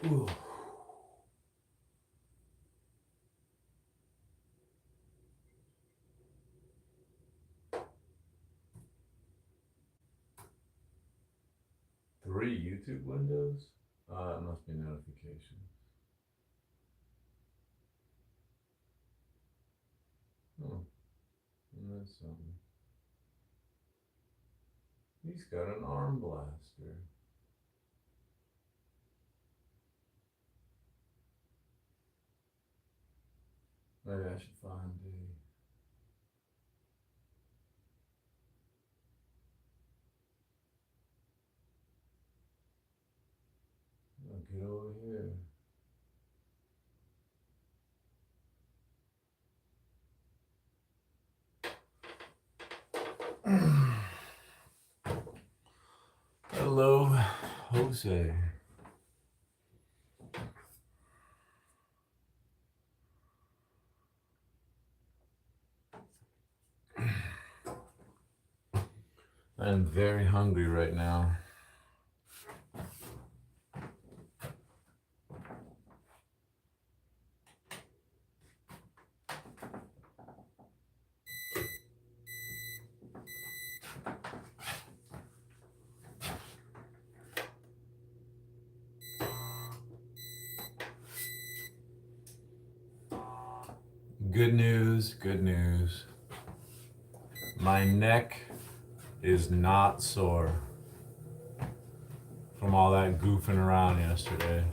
Ooh. Three YouTube windows? It must be notification. Oh, and that's something. He's got an arm blaster. Maybe I should find get over here. Hello, Jose. I'm very hungry right now. Good news, good news. My neck is not sore from all that goofing around yesterday.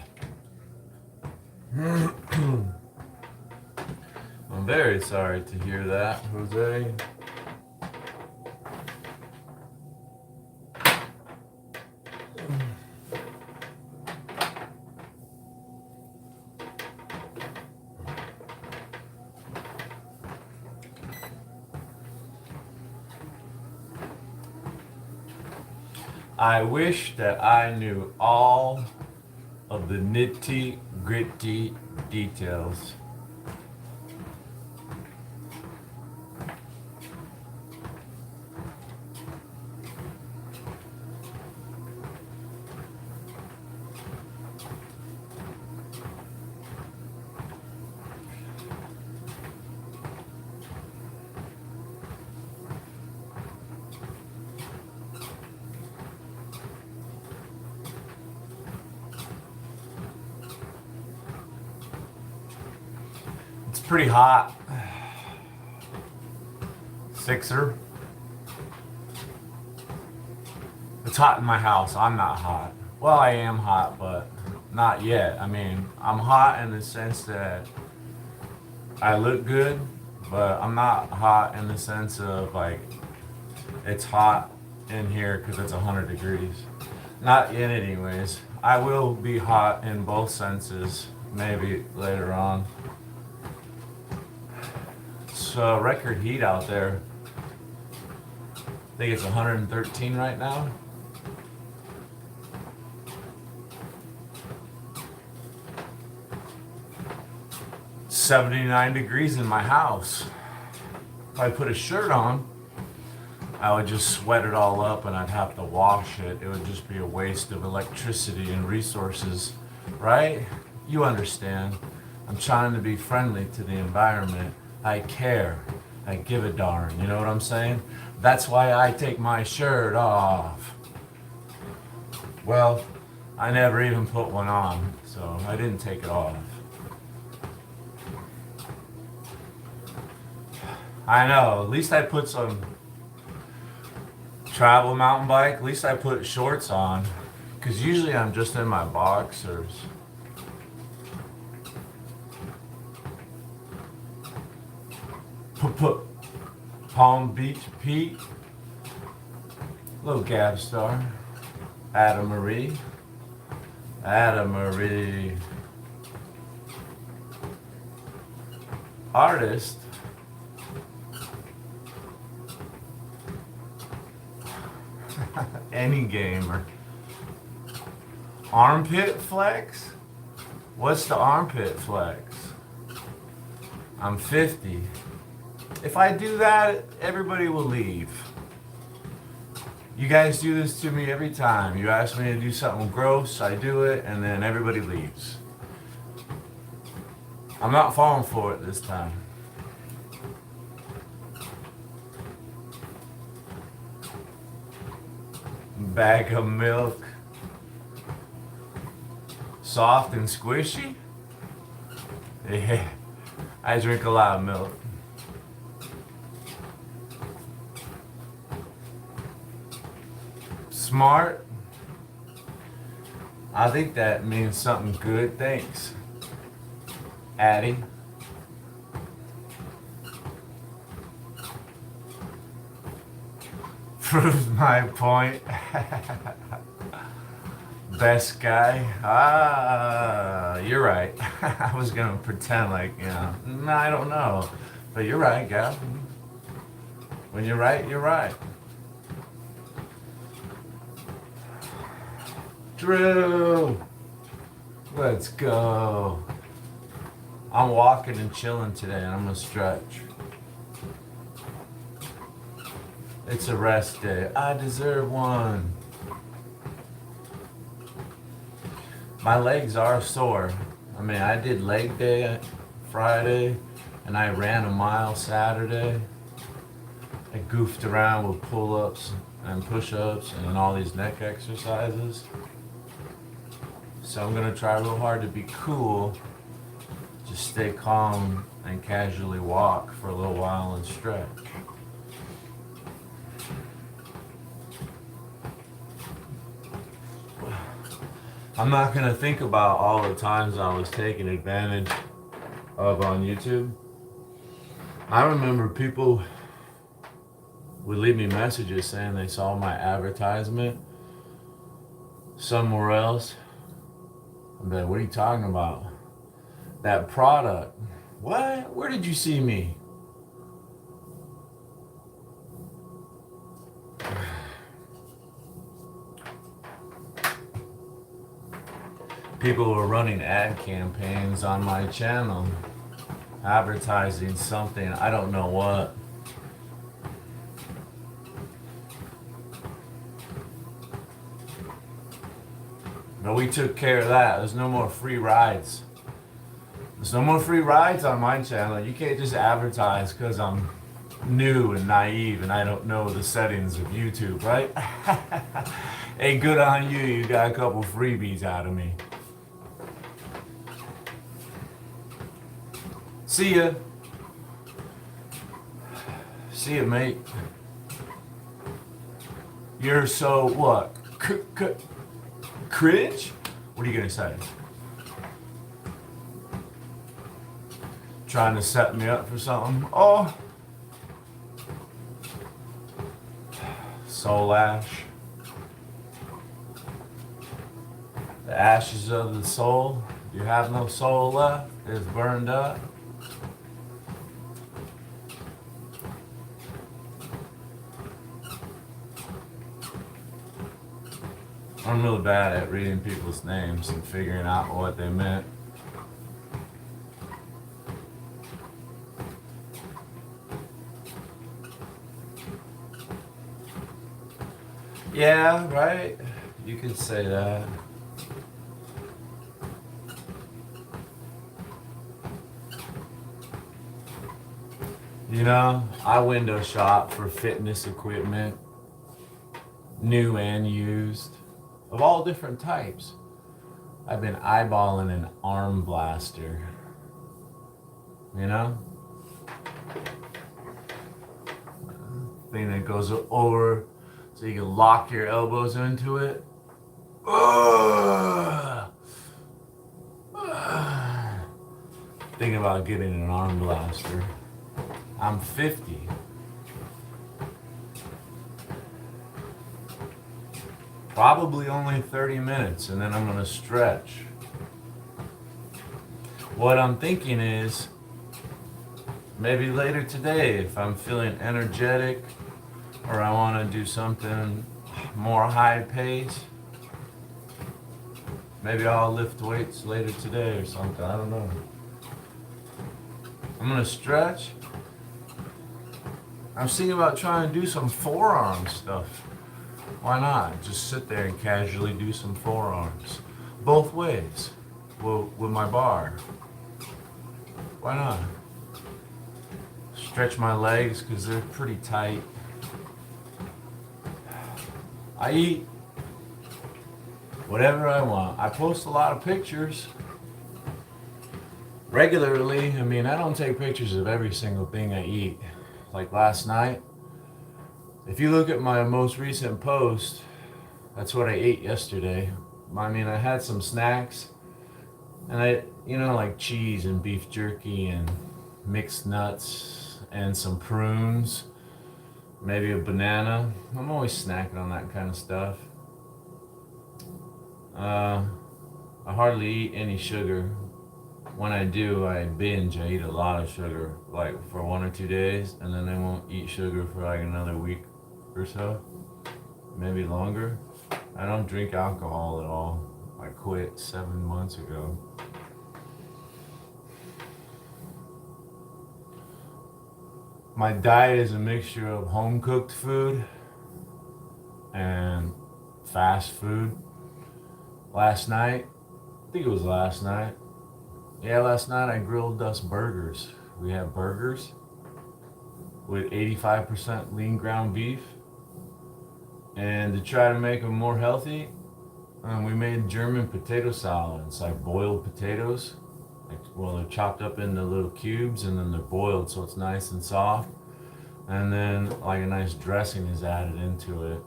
I'm very sorry to hear that, Jose. I wish that I knew all of the nitty gritty details. It's pretty hot. Sixer. It's hot in my house. I'm not hot. Well, I am hot, but not yet. I mean, I'm hot in the sense that I look good, but I'm not hot in the sense of like it's hot in here because it's 100 degrees. Not yet, anyways. I will be hot in both senses maybe later on. It's record heat out there. I think it's 113 right now. It's 79 degrees in my house. If I put a shirt on, I would just sweat it all up and I'd have to wash it. It would just be a waste of electricity and resources, right? You understand. I'm trying to be friendly to the environment. I care. I give a darn. You know what I'm saying? That's why I take my shirt off. Well, I never even put one on, so I didn't take it off. I know. At least I put some travel mountain bike. At least I put shorts on, because usually I'm just in my boxers. Palm Beach Pete. Little Gab Star. Adam Marie. Adam Marie. Artist. Any gamer. Armpit flex? What's the armpit flex? I'm 50. If I do that, everybody will leave. You guys do this to me every time. You ask me to do something gross, I do it, and then everybody leaves. I'm not falling for it this time. Bag of milk. Soft and squishy? Yeah, I drink a lot of milk. Smart? I think that means something good. Thanks, Addie. Proves my point. Best guy? Ah, you're right. I was gonna pretend like, I don't know. But you're right, gal. When you're right, you're right. Drew! Let's go. I'm walking and chilling today, and I'm gonna stretch. It's a rest day. I deserve one. My legs are sore. I mean, I did leg day Friday, and I ran a mile Saturday. I goofed around with pull-ups and push-ups and all these neck exercises. So I'm gonna try real hard to be cool, just stay calm and casually walk for a little while and stretch. I'm not gonna think about all the times I was taken advantage of on YouTube. I remember people would leave me messages saying they saw my advertisement somewhere else. I'm like, what are you talking about? That product. What? Where did you see me? People were running ad campaigns on my channel, advertising something, I don't know what. But we took care of that. There's no more free rides. There's no more free rides on my channel. You can't just advertise because I'm new and naive and I don't know the settings of YouTube, right? Hey, good on you. You got a couple freebies out of me. See ya. See ya, mate. You're so what? Cringe? What are you gonna say? Trying to set me up for something? Oh. Soul ash. The ashes of the soul. You have no soul left. It's burned up. I'm really bad at reading people's names and figuring out what they meant. Yeah, right? You could say that. You know, I window shop for fitness equipment, new and used, of all different types. I've been eyeballing an arm blaster. You know? Thing that goes over so you can lock your elbows into it. Thinking about getting an arm blaster. I'm 50. Probably only 30 minutes and then I'm gonna stretch. What I'm thinking is maybe later today if I'm feeling energetic or I wanna do something more high pace, maybe I'll lift weights later today or something, I don't know. I'm gonna stretch. I'm thinking about trying to do some forearm stuff. Why not? Just sit there and casually do some forearms. Both ways. With my bar. Why not? Stretch my legs because they're pretty tight. I eat whatever I want. I post a lot of pictures regularly. I mean, I don't take pictures of every single thing I eat. Like last night, if you look at my most recent post, that's what I ate yesterday. I mean, I had some snacks, and like cheese and beef jerky and mixed nuts and some prunes, maybe a banana. I'm always snacking on that kind of stuff. I hardly eat any sugar. When I do, I binge. I eat a lot of sugar, like for 1 or 2 days, and then I won't eat sugar for like another week or so, maybe longer. I don't drink alcohol at all. I quit 7 months ago. My diet is a mixture of home cooked food and fast food. Last night, I think it was last night. Yeah, last night I grilled us burgers. We had burgers with 85% lean ground beef. And to try to make them more healthy, we made German potato salads, like boiled potatoes. They're chopped up into little cubes and then they're boiled so it's nice and soft. And then like a nice dressing is added into it.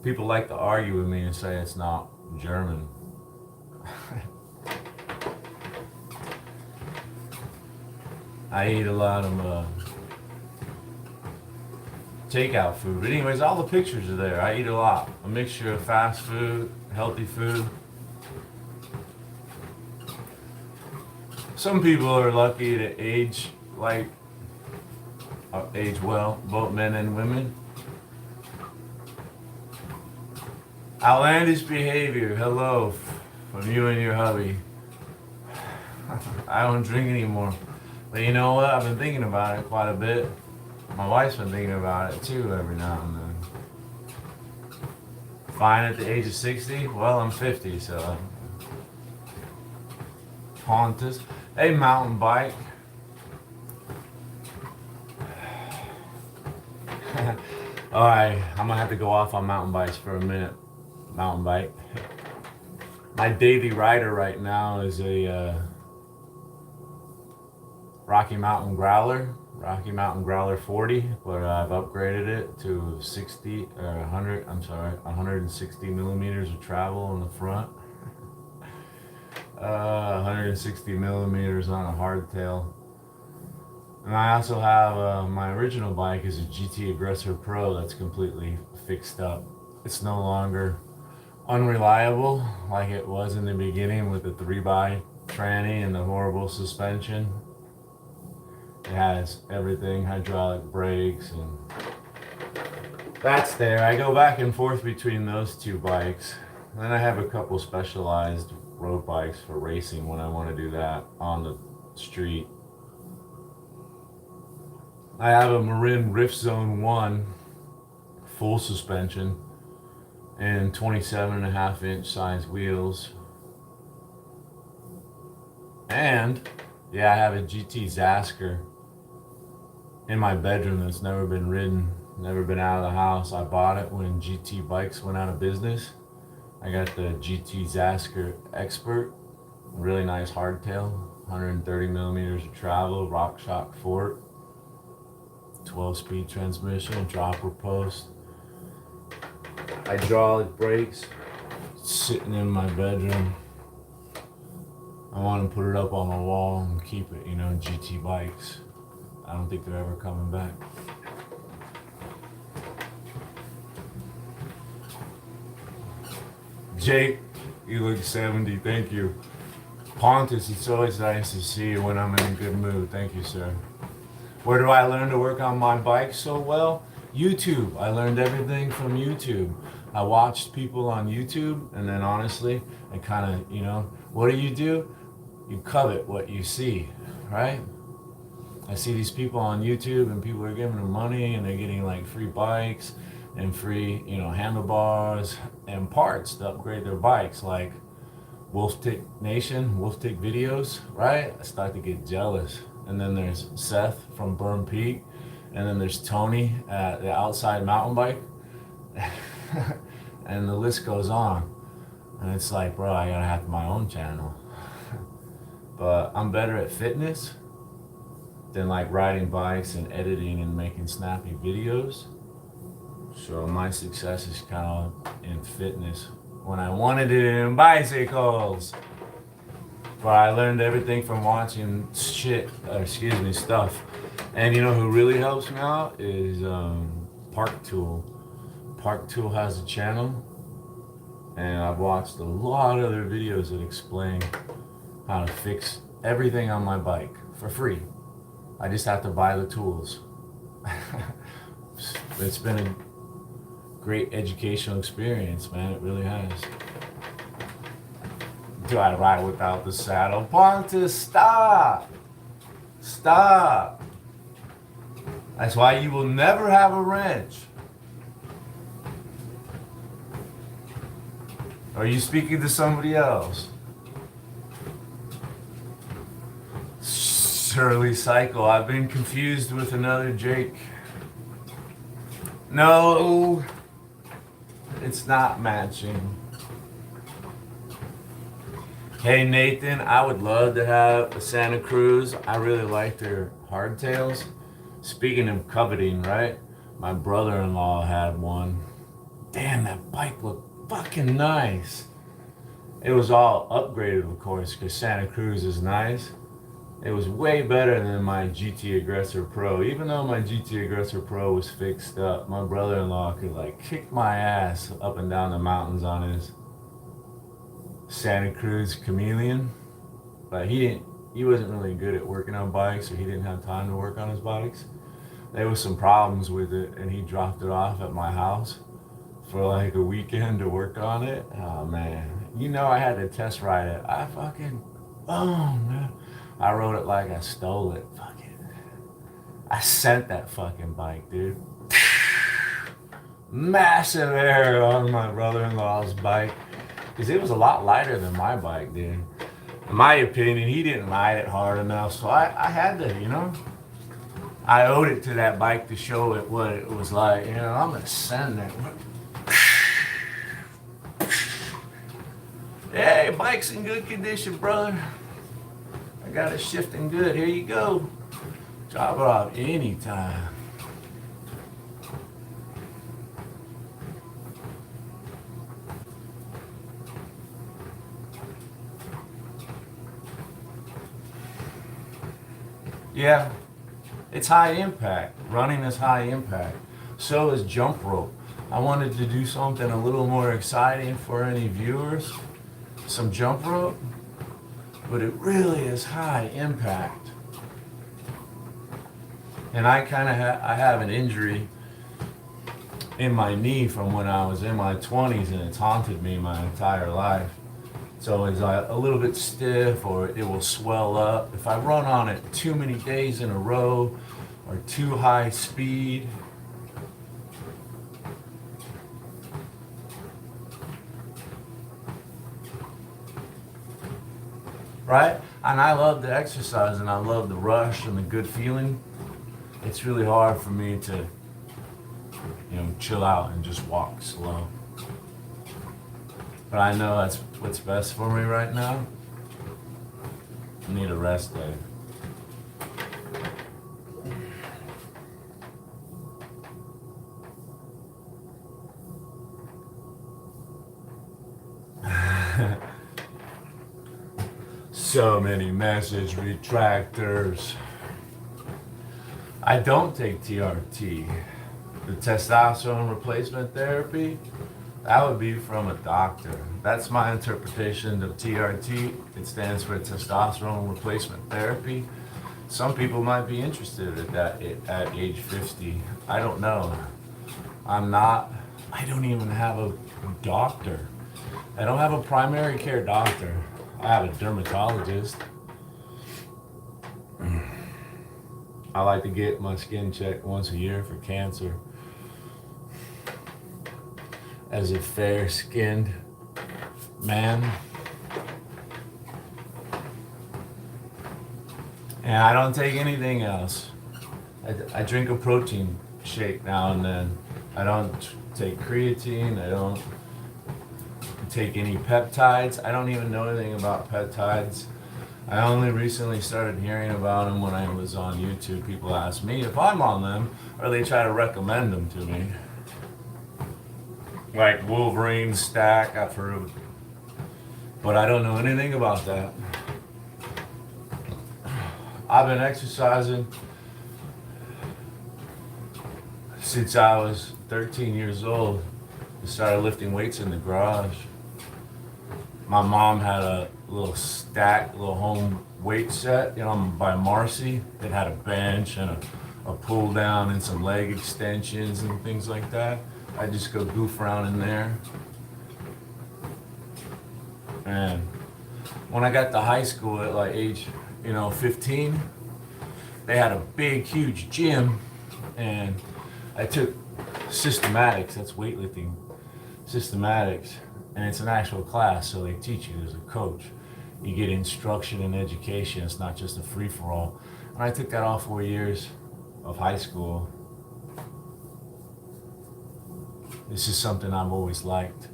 People like to argue with me and say it's not German. I eat a lot of takeout food. But anyways, all the pictures are there. I eat a lot. A mixture of fast food, healthy food. Some people are lucky to age well, both men and women. Outlandish behavior, hello, from you and your hubby. I don't drink anymore. But you know what? I've been thinking about it quite a bit. My wife's been thinking about it too every now and then. Fine at the age of 60? Well, I'm 50, so. Pontus. Hey, mountain bike. Alright, I'm gonna have to go off on mountain bikes for a minute. Mountain bike. My daily rider right now is a Rocky Mountain Growler 40, but I've upgraded it to 160 millimeters of travel on the front. 160 millimeters on a hardtail. And I also have my original bike is a GT Aggressor Pro that's completely fixed up. It's no longer unreliable like it was in the beginning with the 3x tranny and the horrible suspension. It has everything, hydraulic brakes, and that's there. I go back and forth between those two bikes. And then I have a couple specialized road bikes for racing when I want to do that on the street. I have a Marin Rift Zone 1 full suspension and 27.5-inch size wheels. And yeah, I have a GT Zasker in my bedroom that's never been ridden, never been out of the house. I bought it when GT bikes went out of business. I got the GT Zasker Expert, really nice hardtail, 130 millimeters of travel, RockShox fork, 12-speed transmission, dropper post, hydraulic brakes, sitting in my bedroom. I want to put it up on the wall and keep it, GT bikes. I don't think they're ever coming back. Jake, you look 70, thank you. Pontus, it's always nice to see you when I'm in a good mood. Thank you, sir. Where do I learn to work on my bike so well? YouTube. I learned everything from YouTube. I watched people on YouTube, and then honestly, I kind of, what do? You covet what you see, right? I see these people on YouTube, and people are giving them money, and they're getting like free bikes, and free, handlebars and parts to upgrade their bikes, like Wolf Tick Nation, Wolf Tick Videos, right? I start to get jealous. And then there's Seth from Burn Peak, and then there's Tony at the Outside Mountain Bike, and the list goes on. And it's like, bro, I gotta have my own channel. But I'm better at fitness than like riding bikes and editing and making snappy videos. So my success is kind of in fitness when I wanted it in bicycles. But I learned everything from watching stuff. And you know who really helps me out is Park Tool. Park Tool has a channel, and I've watched a lot of their videos that explain how to fix everything on my bike for free. I just have to buy the tools. It's been a great educational experience, man. It really has. Do I ride without the saddle? Pontus, stop! Stop! That's why you will never have a wrench. Are you speaking to somebody else? Shirley Cycle. I've been confused with another Jake. No, it's not matching. Hey Nathan, I would love to have a Santa Cruz. I really like their hardtails. Speaking of coveting, right? My brother-in-law had one. Damn, that bike looked fucking nice. It was all upgraded, of course, because Santa Cruz is nice. It was way better than my GT Aggressor Pro. Even though my GT Aggressor Pro was fixed up, my brother-in-law could like kick my ass up and down the mountains on his Santa Cruz Chameleon. But he wasn't really good at working on bikes, or he didn't have time to work on his bikes. There was some problems with it, and he dropped it off at my house for like a weekend to work on it. Oh man, I had to test ride it. Man, I rode it like I stole it. I sent that fucking bike, dude. Massive error on my brother-in-law's bike, because it was a lot lighter than my bike, dude. In my opinion, he didn't ride it hard enough, so I had to, I owed it to that bike to show it what it was like. I'm gonna send that. Hey, bike's in good condition, brother. I got it shifting good. Here you go. Drop it off anytime. Yeah, it's high impact. Running is high impact. So is jump rope. I wanted to do something a little more exciting for any viewers. Some jump rope, but it really is high impact. And I have an injury in my knee from when I was in my 20s, and it's haunted me my entire life. So it's a little bit stiff, or it will swell up. If I run on it too many days in a row, or too high speed, right? And I love the exercise, and I love the rush and the good feeling. It's really hard for me to, chill out and just walk slow. But I know that's what's best for me right now. I need a rest day. So many message retractors. I don't take TRT. The testosterone replacement therapy, that would be from a doctor. That's my interpretation of TRT. It stands for testosterone replacement therapy. Some people might be interested at age 50. I don't know. I don't even have a doctor. I don't have a primary care doctor. I have a dermatologist. I like to get my skin checked once a year for cancer. as a fair-skinned man. And I don't take anything else. I drink a protein shake now and then. I don't take creatine. I don't take any peptides. I don't even know anything about peptides. I only recently started hearing about them when I was on YouTube. People ask me if I'm on them, or they try to recommend them to me. Like Wolverine Stack, I've heard of it. But I don't know anything about that. I've been exercising since I was 13 years old. I started lifting weights in the garage. My mom had a little home weight set, by Marcy. It had a bench and a pull down and some leg extensions and things like that. I just go goof around in there. And when I got to high school at like age, 15, they had a big, huge gym, and I took systematics. That's weightlifting, systematics, and it's an actual class. So they teach you. There's a coach. You get instruction and education. It's not just a free for all. And I took that all 4 years of high school. This is something I've always liked.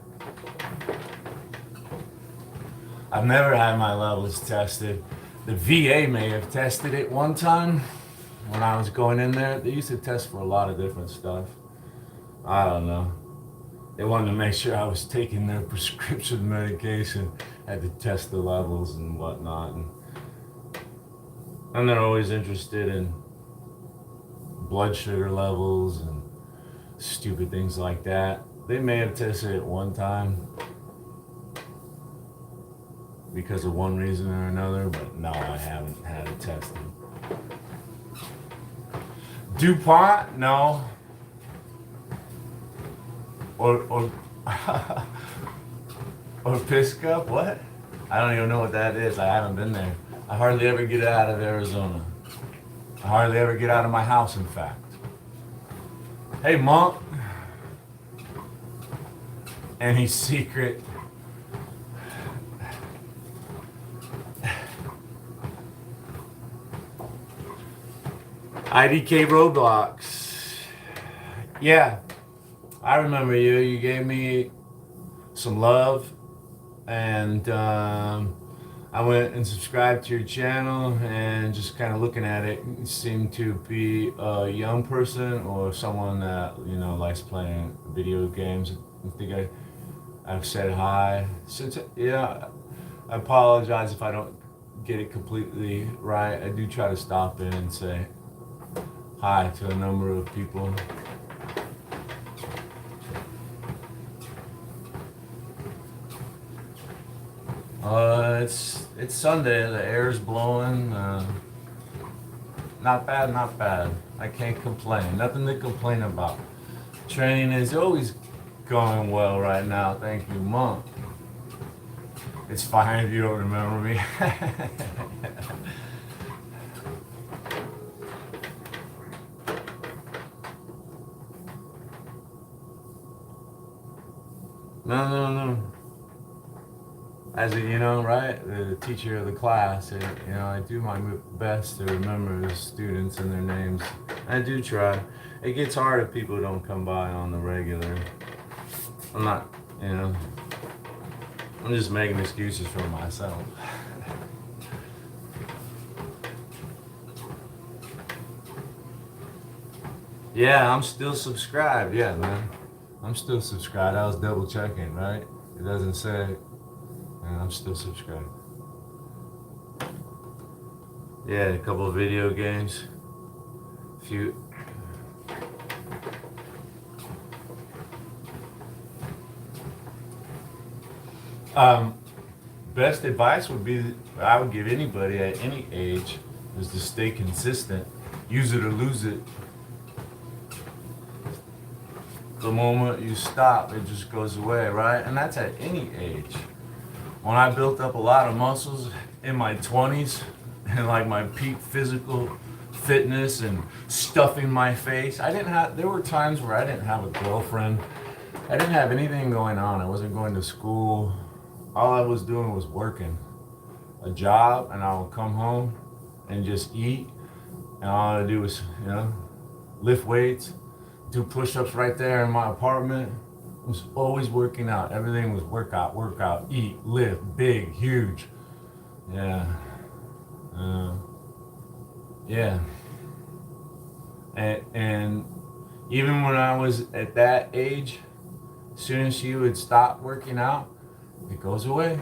I've never had my levels tested. The VA may have tested it one time when I was going in there. They used to test for a lot of different stuff. I don't know. They wanted to make sure I was taking their prescription medication. Had to test the levels and whatnot. And I'm not always interested in blood sugar levels and stupid things like that. They may have tested it one time because of one reason or another, but no, I haven't had it tested. DuPont, no. Or Pisca, what? I don't even know what that is. I haven't been there. I hardly ever get out of Arizona. I hardly ever get out of my house, in fact. Hey, Monk. Any secret IDK Roblox? Yeah, I remember you. You gave me some love, and I went and subscribed to your channel, and just kind of looking at it, you seem to be a young person or someone that likes playing video games. I think I've said hi. I apologize if I don't get it completely right. I do try to stop in and say hi to a number of people. It's Sunday. The air's blowing. Not bad, not bad. I can't complain. Nothing to complain about. Training is always going well right now. Thank you, Monk. It's fine if you don't remember me. No. As a, right, the teacher of the class, I do my best to remember the students and their names. I do try. It gets hard if people don't come by on the regular. I'm not, I'm just making excuses for myself. Yeah, I'm still subscribed. Yeah, man. I'm still subscribed. I was double checking, right? It doesn't say. And I'm still subscribed. Yeah, a couple of video games. A few. Best advice would be, I would give anybody at any age, is to stay consistent. Use it or lose it. The moment you stop, it just goes away, right? And that's at any age. When I built up a lot of muscles in my 20s, and like my peak physical fitness and stuffing my face, there were times where I didn't have a girlfriend. I didn't have anything going on. I wasn't going to school. All I was doing was working a job, and I would come home and just eat. And all I would do was, lift weights, do push-ups right there in my apartment. I was always working out. Everything was workout, eat, lift, big, huge. Yeah. Yeah. And even when I was at that age, as soon as she would stop working out, it goes away.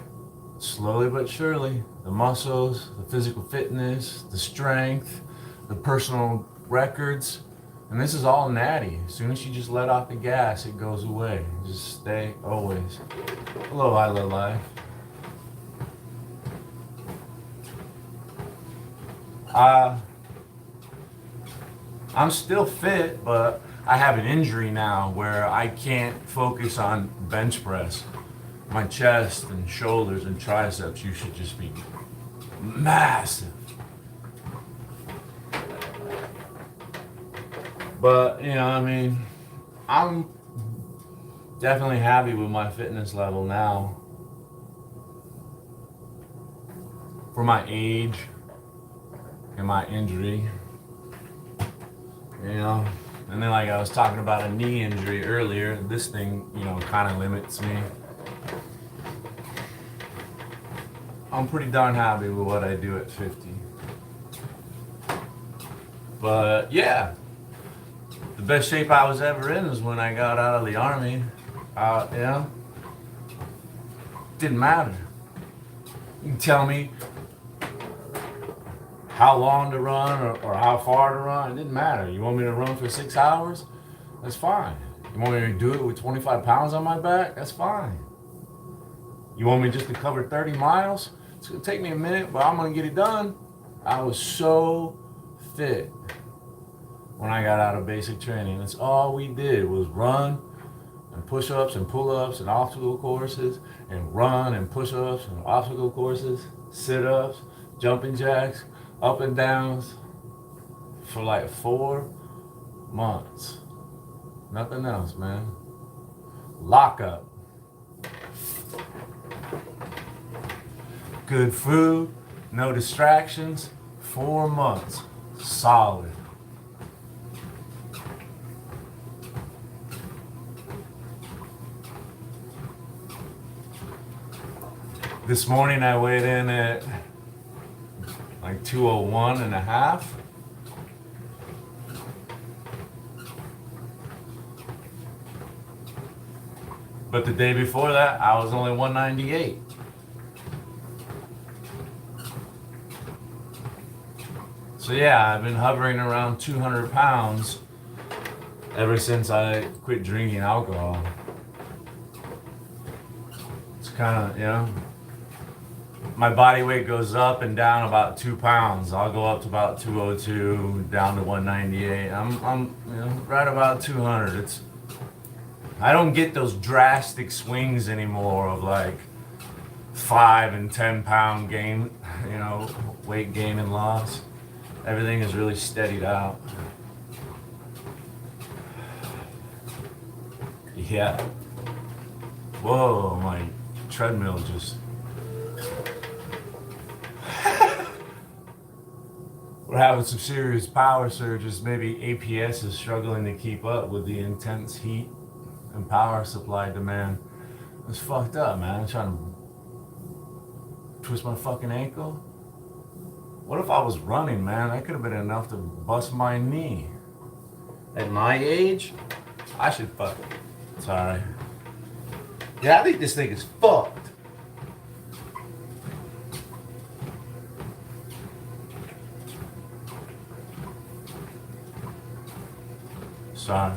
Slowly but surely. The muscles, the physical fitness, the strength, the personal records. And this is all natty. As soon as you just let off the gas, it goes away. Just stay always. Hello, I love life. I'm still fit, but I have an injury now where I can't focus on bench press. My chest and shoulders and triceps, you should just be massive. But, I'm definitely happy with my fitness level now. For my age and my injury. And then like I was talking about a knee injury earlier, this thing, kind of limits me. I'm pretty darn happy with what I do at 50. But yeah, the best shape I was ever in is when I got out of the army. Didn't matter. You can tell me how long to run or how far to run. It didn't matter. You want me to run for 6 hours? That's fine. You want me to do it with 25 pounds on my back? That's fine. You want me just to cover 30 miles? It's going to take me a minute, but I'm going to get it done. I was so fit when I got out of basic training. That's all we did was run and push-ups and pull-ups and obstacle courses and run and push-ups and obstacle courses, sit-ups, jumping jacks, up and downs for like 4 months. Nothing else, man. Lock up. Good food, no distractions, 4 months. Solid. This morning I weighed in at like 201 and a half. But the day before that, I was only 198. So yeah, I've been hovering around 200 pounds ever since I quit drinking alcohol. It's kind of, my body weight goes up and down about 2 pounds. I'll go up to about 202, down to 198. I'm right about 200. I don't get those drastic swings anymore of like 5 and 10 pound gain, weight gain and loss. Everything is really steadied out. Yeah. Whoa, my treadmill just. We're having some serious power surges. Maybe APS is struggling to keep up with the intense heat and power supply demand. It's fucked up, man. I'm trying to twist my fucking ankle. What if I was running, man? That could have been enough to bust my knee. At my age, I should fuck. Sorry. Yeah, I think this thing is fucked. Sorry.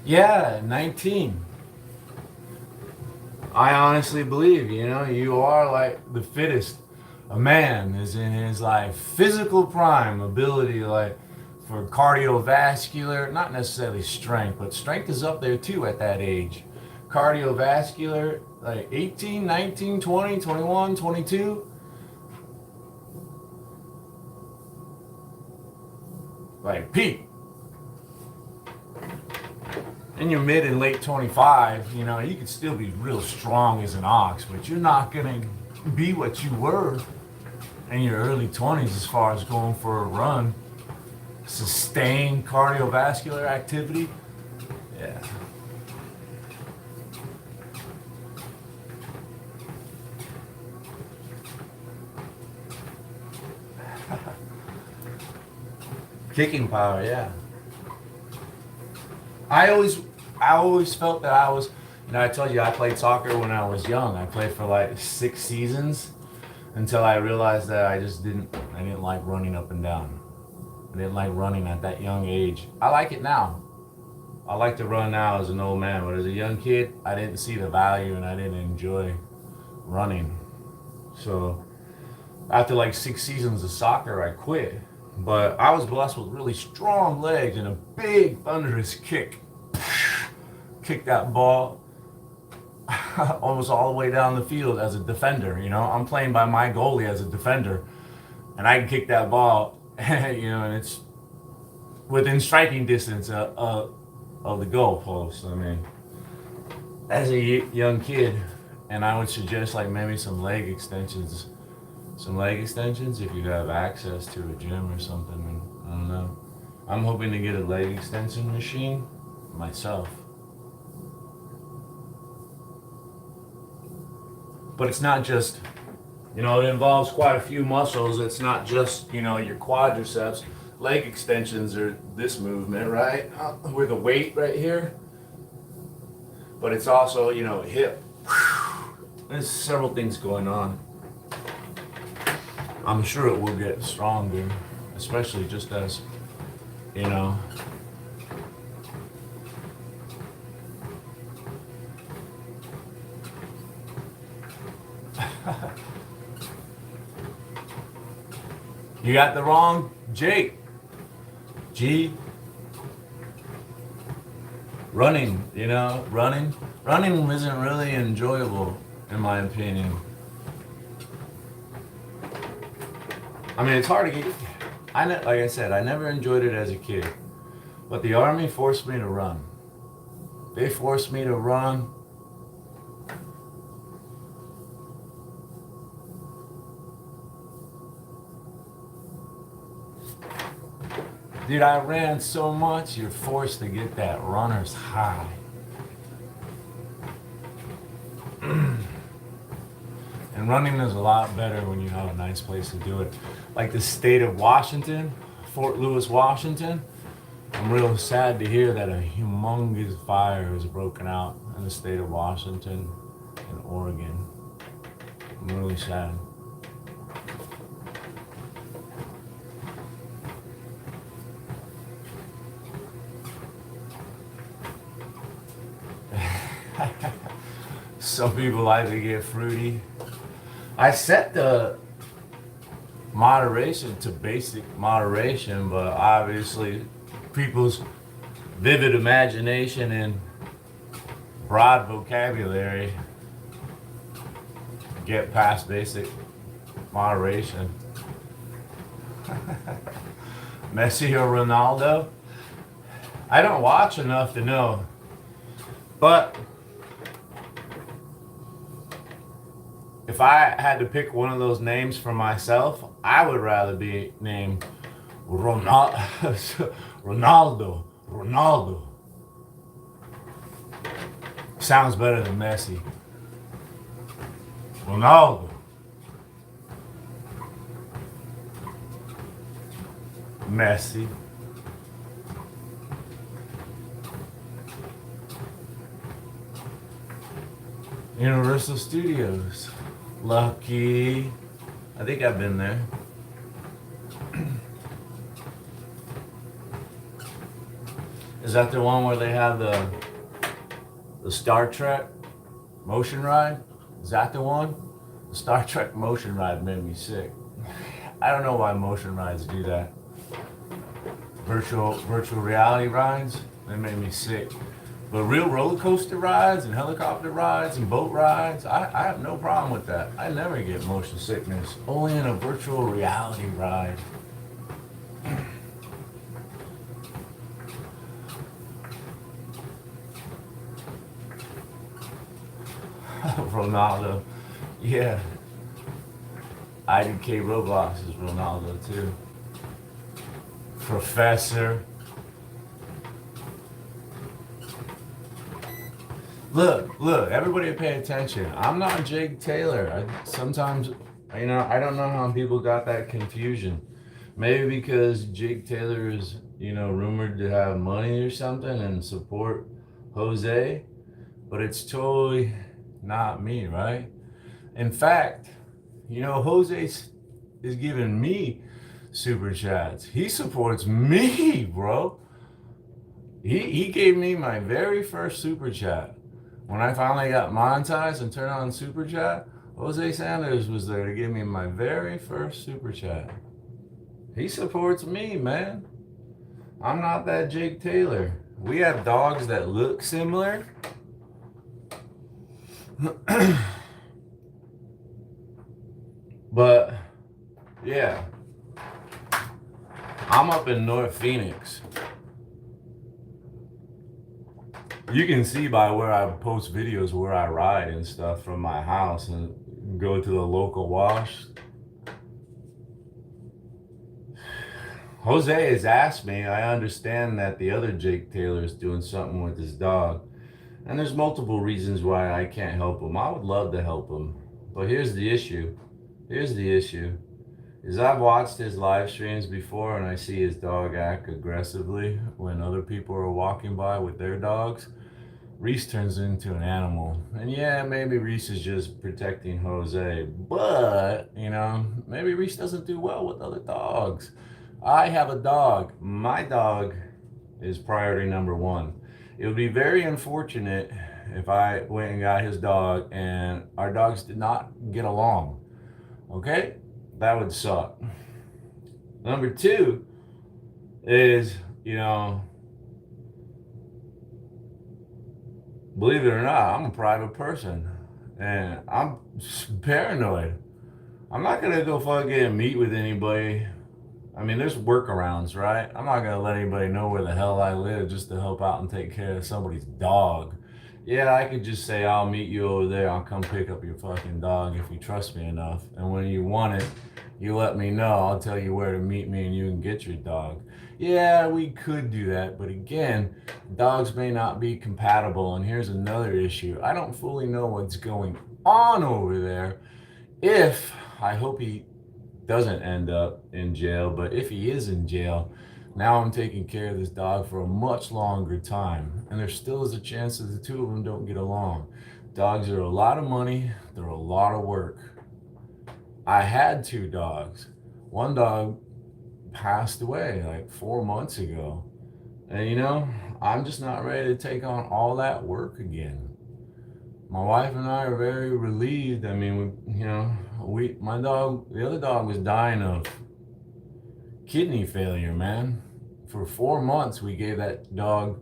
Yeah, 19. I honestly believe, you are like the fittest. A man is in his like physical prime ability, like for cardiovascular, not necessarily strength, but strength is up there too at that age. cardiovascular, like 18, 19, 20, 21, 22. Like peak. In your mid and late 25, you know, you could still be real strong as an ox, but you're not going to be what you were in your early 20s as far as going for a run. Sustained cardiovascular activity. Yeah. Kicking power, yeah. I always felt that I was, you know, I told you I played soccer when I was young. I played for like 6 seasons until I realized that I didn't like running up and down. I didn't like running at that young age. I like it now. I like to run now as an old man, but as a young kid, I didn't see the value and I didn't enjoy running. So after like 6 seasons of soccer, I quit. But I was blessed with really strong legs and a big thunderous kick. Kick that ball almost all the way down the field as a defender. You know, I'm playing by my goalie as a defender, and I can kick that ball. You know, and it's within striking distance of the goalpost. I mean, as a young kid, and I would suggest like maybe some leg extensions. Some leg extensions if you have access to a gym or something. And I don't know. I'm hoping to get a leg extension machine myself. But it's not just, you know, it involves quite a few muscles. It's not just, you know, your quadriceps. Leg extensions are this movement, right? With a weight right here. But it's also, you know, hip. There's several things going on. I'm sure it will get stronger, especially just as, you know, you got the wrong Jake. G. Running, you know, running isn't really enjoyable, in my opinion. I mean, it's hard to get. Like I said, I never enjoyed it as a kid, but the army forced me to run. They forced me to run. Dude, I ran so much, you're forced to get that runner's high. And running is a lot better when you have a nice place to do it. Like the state of Washington, Fort Lewis, Washington. I'm real sad to hear that a humongous fire has broken out in the state of Washington and Oregon. I'm really sad. Some people like to get fruity. I set the moderation to basic moderation, but obviously people's vivid imagination and broad vocabulary get past basic moderation. Messi or Ronaldo? I don't watch enough to know, but if I had to pick one of those names for myself, I would rather be named Ronaldo. Sounds better than Messi. Ronaldo. Messi. Universal Studios. Lucky. I think I've been there. Is that the one where they have the Star Trek motion ride? Is that the one? The Star Trek motion ride made me sick. I don't know why motion rides do that. Virtual reality rides, they made me sick. But real roller coaster rides and helicopter rides and boat rides, I have no problem with that. I never get motion sickness. Only in a virtual reality ride. Ronaldo. Yeah. IDK Roblox is Ronaldo too. Professor. Look, everybody pay attention. I'm not Jake Taylor. Sometimes, I don't know how people got that confusion. Maybe because Jake Taylor is, rumored to have money or something and support Jose, but it's totally not me, right? In fact, Jose is giving me super chats. He supports me, bro. He gave me my very first super chat. When I finally got monetized and turned on super chat, Jose Sanders was there to give me my very first super chat. He supports me, man. I'm not that Jake Taylor. We have dogs that look similar. But yeah, I'm up in North Phoenix. You can see by where I post videos where I ride and stuff from my house and go to the local wash. Jose has asked me, I understand that the other Jake Taylor is doing something with his dog. And there's multiple reasons why I can't help him. I would love to help him. But here's the issue. Is I've watched his live streams before and I see his dog act aggressively when other people are walking by with their dogs. Reese turns into an animal. And yeah, maybe Reese is just protecting Jose, but, maybe Reese doesn't do well with other dogs. I have a dog. My dog is priority number one. It would be very unfortunate if I went and got his dog and our dogs did not get along. Okay? That would suck. Number two is, believe it or not, I'm a private person and I'm paranoid. I'm not gonna go fucking meet with anybody. I mean, there's workarounds, right? I'm not gonna let anybody know where the hell I live just to help out and take care of somebody's dog. Yeah, I could just say, I'll meet you over there. I'll come pick up your fucking dog if you trust me enough. And when you want it, you let me know. I'll tell you where to meet me and you can get your dog. Yeah, we could do that. But again, dogs may not be compatible. And here's another issue. I don't fully know what's going on over there. I hope he doesn't end up in jail, but if he is in jail, now I'm taking care of this dog for a much longer time. And there still is a chance that the two of them don't get along. Dogs are a lot of money, they're a lot of work. I had two dogs. One dog passed away like 4 months ago. And I'm just not ready to take on all that work again. My wife and I are very relieved. I mean, the other dog was dying of kidney failure, man. For 4 months, we gave that dog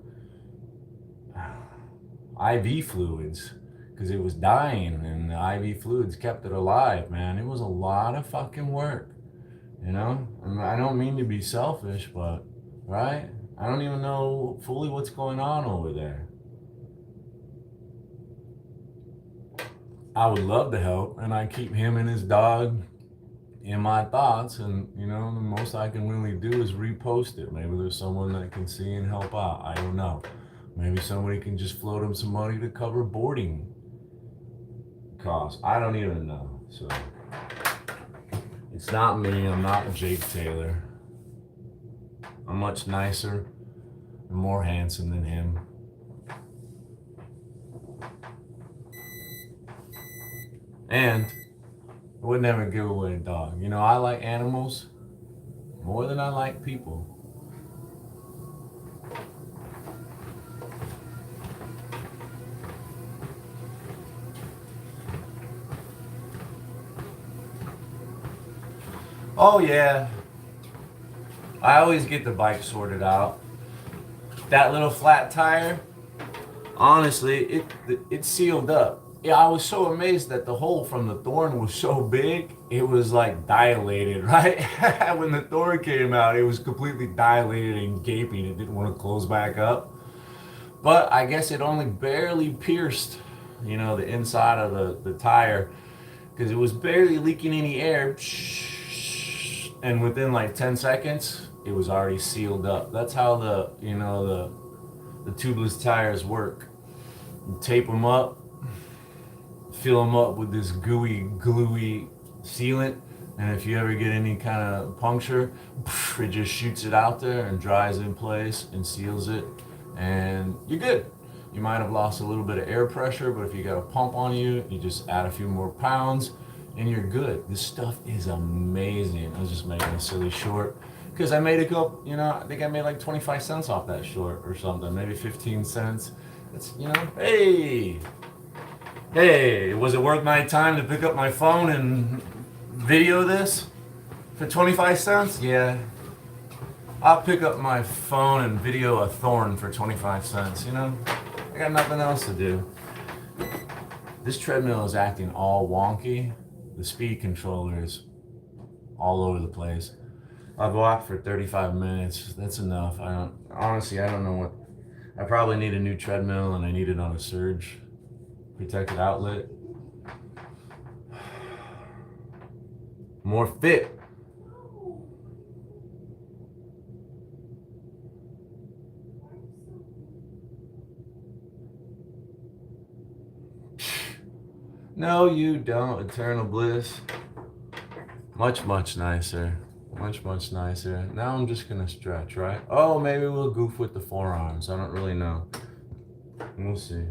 IV fluids because it was dying, and the IV fluids kept it alive, man. It was a lot of fucking work, I don't mean to be selfish, but, right? I don't even know fully what's going on over there. I would love to help, and I keep him and his dog in my thoughts, and the most I can really do is repost it. Maybe there's someone that can see and help out. I don't know. Maybe somebody can just float him some money to cover boarding costs. I don't even know. So it's not me. I'm not Jake Taylor. I'm much nicer and more handsome than him. And I would never give away a dog. I like animals more than I like people. Oh yeah, I always get the bike sorted out. That little flat tire, Honestly, it sealed up. Yeah, I was so amazed that the hole from the thorn was so big, it was like dilated, right? When the thorn came out, it was completely dilated and gaping. It didn't want to close back up. But I guess it only barely pierced, the inside of the tire because it was barely leaking any air. And within like 10 seconds, it was already sealed up. That's how the tubeless tires work. You tape them up, fill them up with this gooey, gluey sealant, and if you ever get any kind of puncture, it just shoots it out there and dries in place and seals it, and you're good. You might have lost a little bit of air pressure, but if you got a pump on you, you just add a few more pounds and you're good. This stuff is amazing. I was just making a silly short because I made I think I made like 25 cents off that short or something, maybe 15 cents. It's, hey, was it worth my time to pick up my phone and video this for 25 cents? Yeah. I'll pick up my phone and video a thorn for 25 cents, I got nothing else to do. This treadmill is acting all wonky. The speed controller is all over the place. I've walked for 35 minutes. That's enough. I don't know what. I probably need a new treadmill and I need it on a surge protected outlet. More fit. No, you don't. Eternal bliss. Much, much nicer. Much, much nicer. Now I'm just gonna stretch, right? Oh, maybe we'll goof with the forearms. I don't really know. We'll see.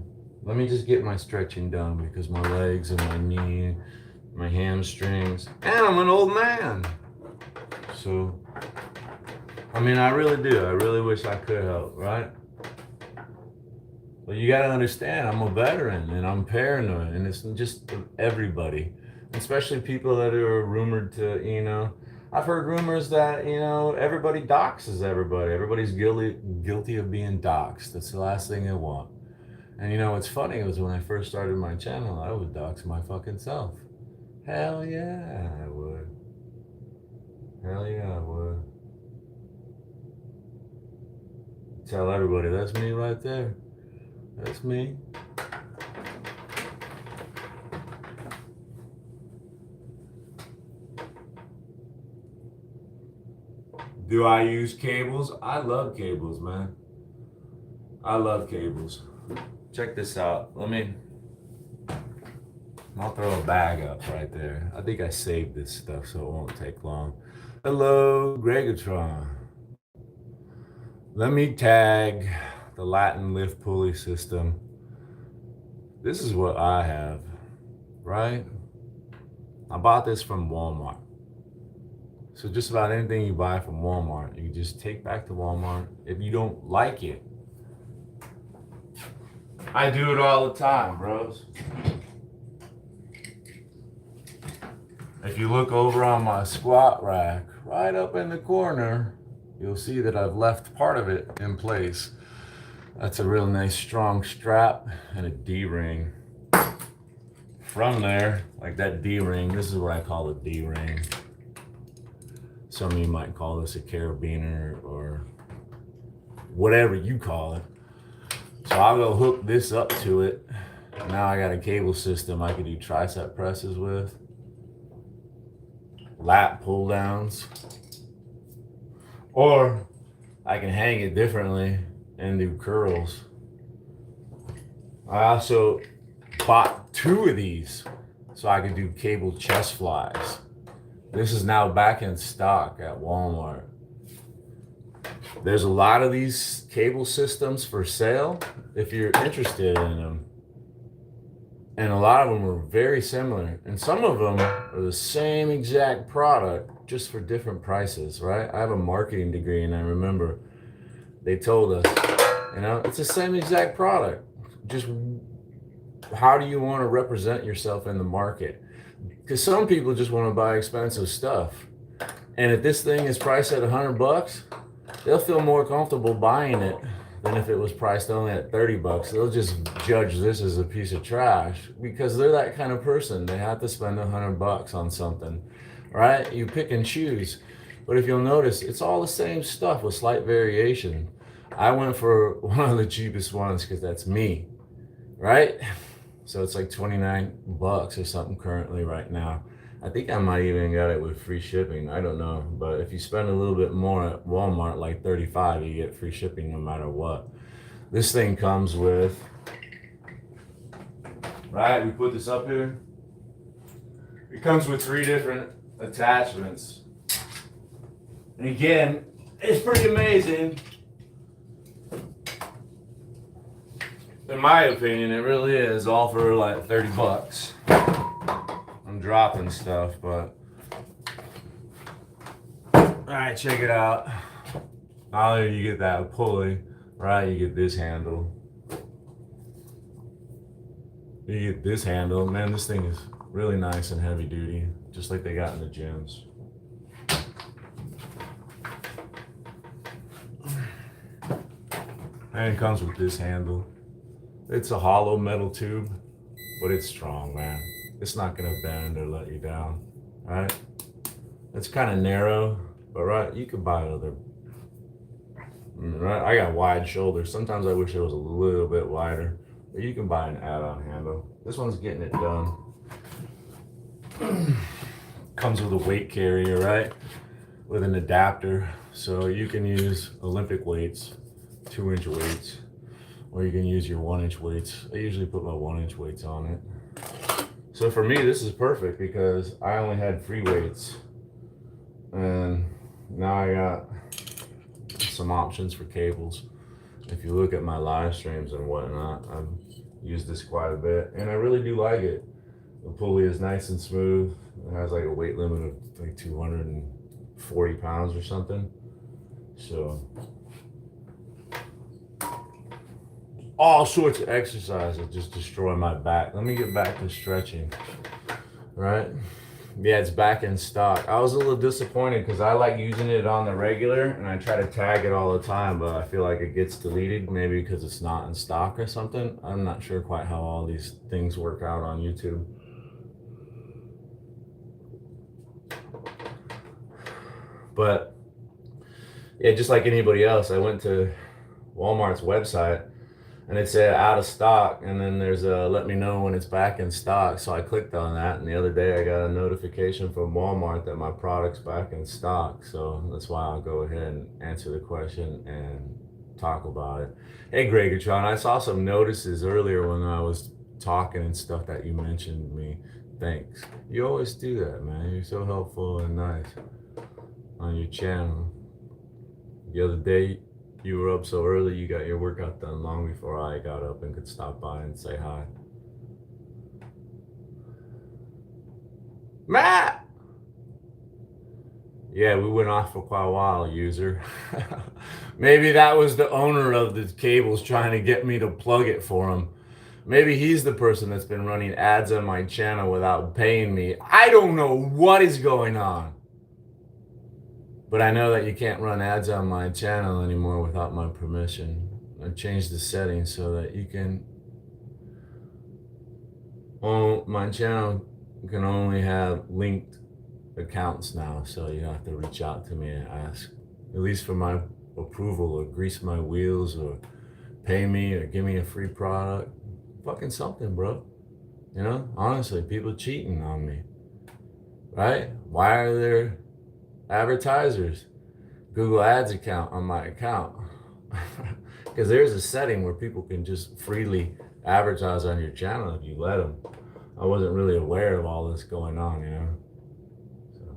Let me just get my stretching done because my legs and my knee, my hamstrings, and I'm an old man. So, I really do. I really wish I could help, right? But you gotta understand, I'm a veteran and I'm paranoid, and it's just everybody, especially people that are rumored to, I've heard rumors that, everybody doxes everybody. Everybody's guilty of being doxed. That's the last thing they want. And what's funny was when I first started my channel, I would dox my fucking self. Hell yeah, I would. Hell yeah, I would. Tell everybody, that's me right there. That's me. Do I use cables? I love cables, man. I love cables. Check this out. I'll throw a bag up right there. I think I saved this stuff so it won't take long. Hello, Gregatron. Let me tag the Latin lift pulley system. This is what I have, right? I bought this from Walmart. So just about anything you buy from Walmart, you just take back to Walmart. If you don't like it, I do it all the time, bros. If you look over on my squat rack, right up in the corner, you'll see that I've left part of it in place. That's a real nice strong strap and a D-ring. From there, like that D-ring, this is what I call a D-ring. Some of you might call this a carabiner or whatever you call it. So I'll go hook this up to it. Now I got a cable system I can do tricep presses with, lat pull downs, or I can hang it differently and do curls. I also bought 2 of these so I could do cable chest flies. This is now back in stock at Walmart. There's a lot of these cable systems for sale if you're interested in them. And a lot of them are very similar. And some of them are the same exact product, just for different prices, right? I have a marketing degree and I remember they told us, it's the same exact product. Just how do you want to represent yourself in the market? Because some people just want to buy expensive stuff. And if this thing is priced at $100, they'll feel more comfortable buying it than if it was priced only at 30 bucks. They'll just judge this as a piece of trash because they're that kind of person. They have to spend 100 bucks on something, right? You pick and choose. But if you'll notice, it's all the same stuff with slight variation. I went for one of the cheapest ones because that's me, right? So it's like 29 bucks or something currently right now. I think I might even get it with free shipping. I don't know. But if you spend a little bit more at Walmart, like 35, you get free shipping no matter what. This thing comes with, right? We put this up here. It comes with 3 different attachments. And again, it's pretty amazing. In my opinion, it really is, all for like 30 bucks. I'm dropping stuff, but alright, check it out. Not only do you get that pulley, right? You get this handle. You get this handle. Man, this thing is really nice and heavy duty, just like they got in the gyms. And it comes with this handle. It's a hollow metal tube, but it's strong, man. It's not gonna bend or let you down, right? It's kind of narrow, but right, you could buy other. Right, I got wide shoulders. Sometimes I wish it was a little bit wider, but you can buy an add-on handle. This one's getting it done. Comes with a weight carrier, right? With an adapter, so you can use Olympic weights, 2-inch weights, or you can use your 1-inch weights. I usually put my 1-inch weights on it. So for me, this is perfect because I only had free weights, and now I got some options for cables. If you look at my live streams and whatnot, I've used this quite a bit, and I really do like it. The pulley is nice and smooth. It has like a weight limit of like 240 pounds or something. So all sorts of exercises just destroy my back. Let me get back to stretching, right? Yeah, it's back in stock. I was a little disappointed because I like using it on the regular and I try to tag it all the time, but I feel like it gets deleted, maybe because it's not in stock or something. I'm not sure quite how all these things work out on YouTube. But yeah, just like anybody else, I went to Walmart's website and it said out of stock, and then there's a let me know when it's back in stock. So I clicked on that, and the other day I got a notification from Walmart that my product's back in stock. So that's why I'll go ahead and answer the question and talk about it. Hey Gregatron, I saw some notices earlier when I was talking and stuff that you mentioned me. Thanks. You always do that, man. You're so helpful and nice on your channel. The other day you were up so early, you got your workout done long before I got up and could stop by and say hi. Matt! Yeah, we went off for quite a while, user. Maybe that was the owner of the cables trying to get me to plug it for him. Maybe he's the person that's been running ads on my channel without paying me. I don't know what is going on. But I know that you can't run ads on my channel anymore without my permission. I changed the settings so that you can, my channel can only have linked accounts now. So you have to reach out to me and ask, at least for my approval, or grease my wheels, or pay me, or give me a free product. Fucking something, bro. You know, honestly, people cheating on me, right? Why are there advertisers Google Ads account on my account? Because there's a setting where people can just freely advertise on your channel if you let them. I wasn't really aware of all this going on, you know. So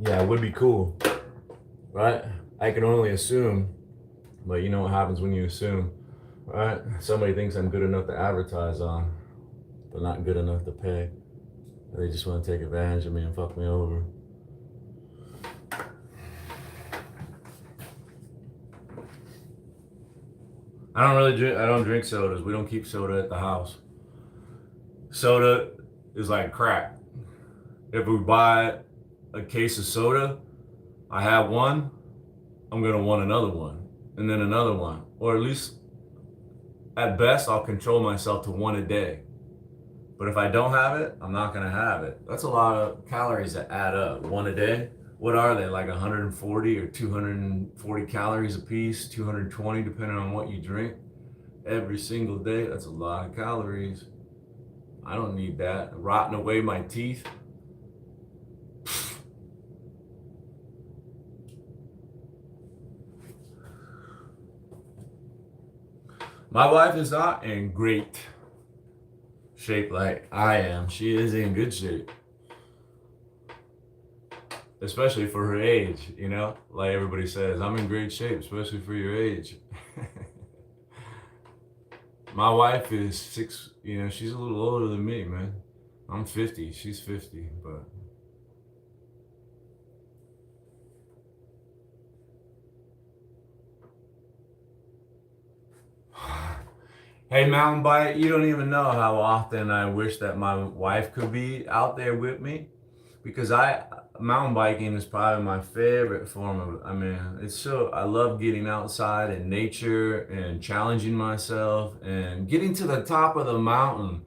yeah, it would be cool, right? I can only assume, but you know what happens when you assume, right? Somebody thinks I'm good enough to advertise on, but not good enough to pay. They just want to take advantage of me and fuck me over. I don't drink sodas. We don't keep soda at the house. Soda is like crack. If we buy it, a case of soda, I have one, I'm gonna want another one, and then another one, or at least at best I'll control myself to one a day. But if I don't have it, I'm not gonna have it. That's a lot of calories that add up. One a day. What are they? Like 140 or 240 calories a piece, 220 depending on what you drink every single day. That's a lot of calories. I don't need that. Rotting away my teeth. My wife is not in great shape like I am. She is in good shape. Especially for her age, you know? Like everybody says, I'm in great shape, especially for your age. My wife is she's a little older than me, man. I'm 50, she's 50, but hey, mountain bike, you don't even know how often I wish that my wife could be out there with me, because mountain biking is probably my favorite form of, I love getting outside in nature and challenging myself and getting to the top of the mountain.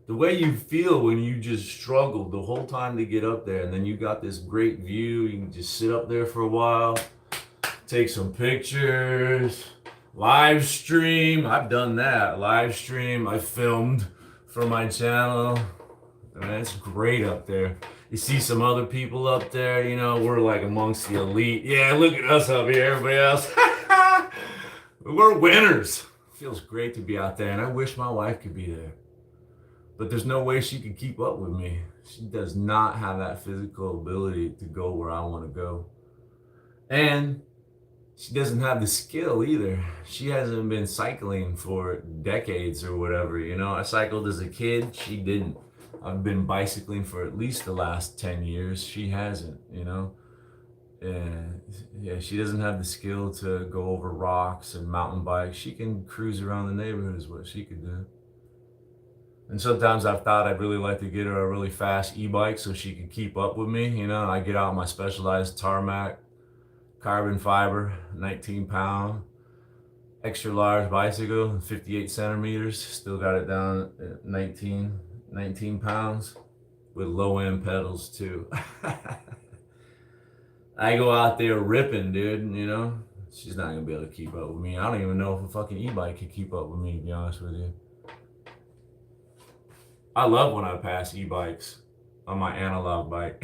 The way you feel when you just struggled the whole time to get up there, and then you got this great view, you can just sit up there for a while, take some pictures, live stream. I've done that. Live stream. I filmed for my channel. I mean, it's great up there. You see some other people up there, we're like amongst the elite. Yeah, look at us up here, everybody else. We're winners. Feels great to be out there, and I wish my wife could be there. But there's no way she could keep up with me. She does not have that physical ability to go where I want to go. And she doesn't have the skill either. She hasn't been cycling for decades or whatever. I cycled as a kid. She didn't. I've been bicycling for at least the last 10 years. She hasn't, And yeah, she doesn't have the skill to go over rocks and mountain bike. She can cruise around the neighborhood is what she could do. And sometimes I've thought I'd really like to get her a really fast e-bike so she could keep up with me. I get out my Specialized tarmac, carbon fiber, 19-pound, extra large bicycle, 58 centimeters. Still got it down at 19 pounds with low end pedals too. I go out there ripping, dude, She's not gonna be able to keep up with me. I don't even know if a fucking e-bike could keep up with me, to be honest with you. I love when I pass e-bikes on my analog bike.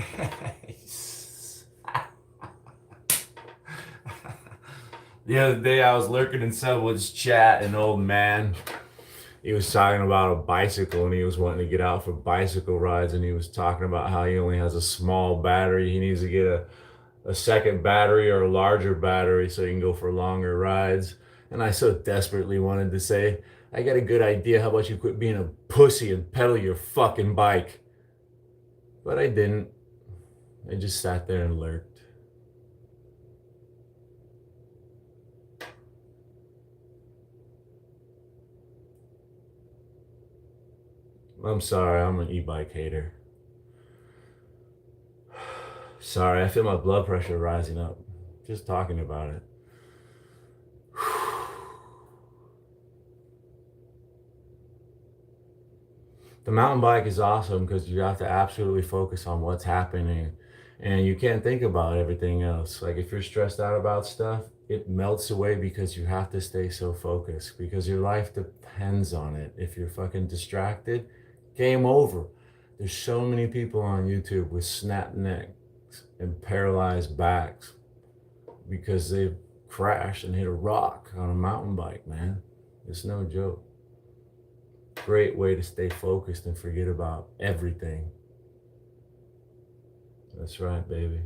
The other day I was lurking in someone's chat, an old man, he was talking about a bicycle and he was wanting to get out for bicycle rides, and he was talking about how he only has a small battery. He needs to get a second battery or a larger battery so he can go for longer rides. And I so desperately wanted to say, I got a good idea. How about you quit being a pussy and pedal your fucking bike? But I didn't. I just sat there and lurked. I'm sorry, I'm an e-bike hater. Sorry, I feel my blood pressure rising up just talking about it. The mountain bike is awesome because you have to absolutely focus on what's happening, and you can't think about everything else. Like if you're stressed out about stuff, it melts away because you have to stay so focused because your life depends on it. If you're fucking distracted, game over. There's so many people on YouTube with snapped necks and paralyzed backs because they've crashed and hit a rock on a mountain bike, man. It's no joke. Great way to stay focused and forget about everything. That's right, baby.